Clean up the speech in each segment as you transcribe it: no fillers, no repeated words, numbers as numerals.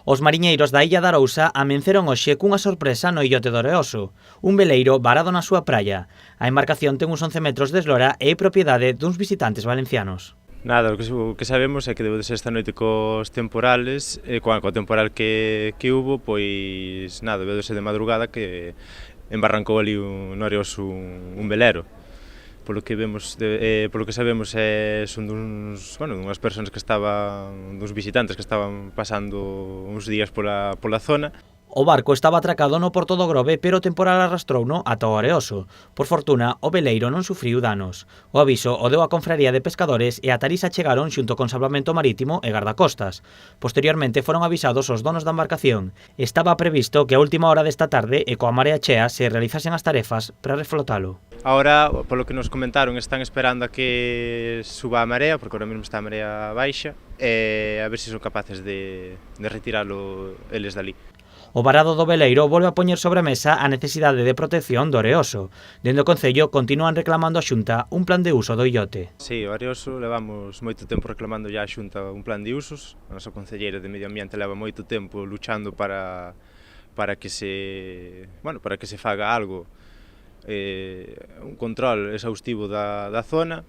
Os mariñeiros da Illa da Arousa amenceron hoxe cunha sorpresa no illote do Oreoso, un veleiro varado na súa praia. A embarcación ten uns 11 metros de eslora e é propiedade duns visitantes valencianos. Nada, o que sabemos é que debe de ser esta noite cos temporales, co temporal que hubo, pois nada, debe de ser de madrugada que embarrancou ali no Oreoso un velero. Polo que vemos, polo que sabemos son dunhas persoas que estaban, duns visitantes que estaban pasando uns días pola zona. O barco estaba atracado no porto do Grove, pero o temporal arrastrouno ata o Oreoso. Por fortuna, o veleiro non sufriu danos. O aviso o deu a Confraría de Pescadores e a Tarisa chegaron xunto con Salvamento Marítimo e Gardacostas. Posteriormente foron avisados os donos da embarcación. Estaba previsto que a última hora desta tarde e coa marea chea se realizasen as tarefas para reflotalo. Ahora, polo que nos comentaron, están esperando a que suba a marea, porque ahora mesmo está a marea baixa, e a ver se son capaces de retiralo eles dali. O varado do veleiro volve a poñer sobre a mesa a necesidade de protección do Oreoso. Dende o Concello continúan reclamando á Xunta un plan de uso do illote. Sí, o Oreoso levamos moito tempo reclamando ya á Xunta un plan de usos. A nosa concelleira de Medio Ambiente leva moito tempo luchando para que se faga algo, un control exhaustivo da zona.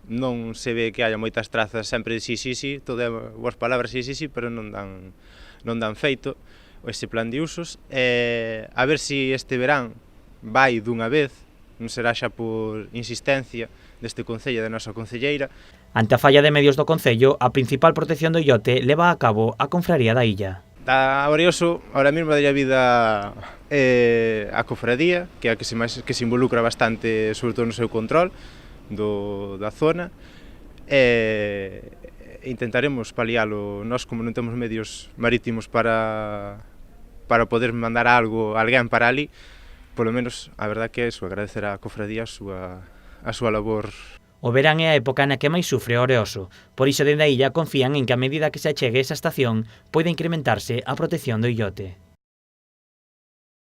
Non se ve que haya moitas trazas sempre de sí, todo é boas palabras sí, pero non dan feito ese plan de usos. A ver se este verán vai dunha vez, non será xa por insistencia deste Concello da nosa concelleira. Ante a falla de medios do Concello, a principal protección do illote leva a cabo a Confraría da Illa. A Oreoso, ahora mesmo dalle a vida a cofradía, que é a que se involucra bastante, sobre todo no seu control da zona, intentaremos palialo. Nós, como non temos medios marítimos para poder mandar alguén para ali, polo menos a verdad que é iso, agradecer á cofradía a súa labor. O verán é a época na que máis sufre o Oreoso, por iso dende a illa confían en que a medida que se achegue esa estación poida incrementarse a protección do illote.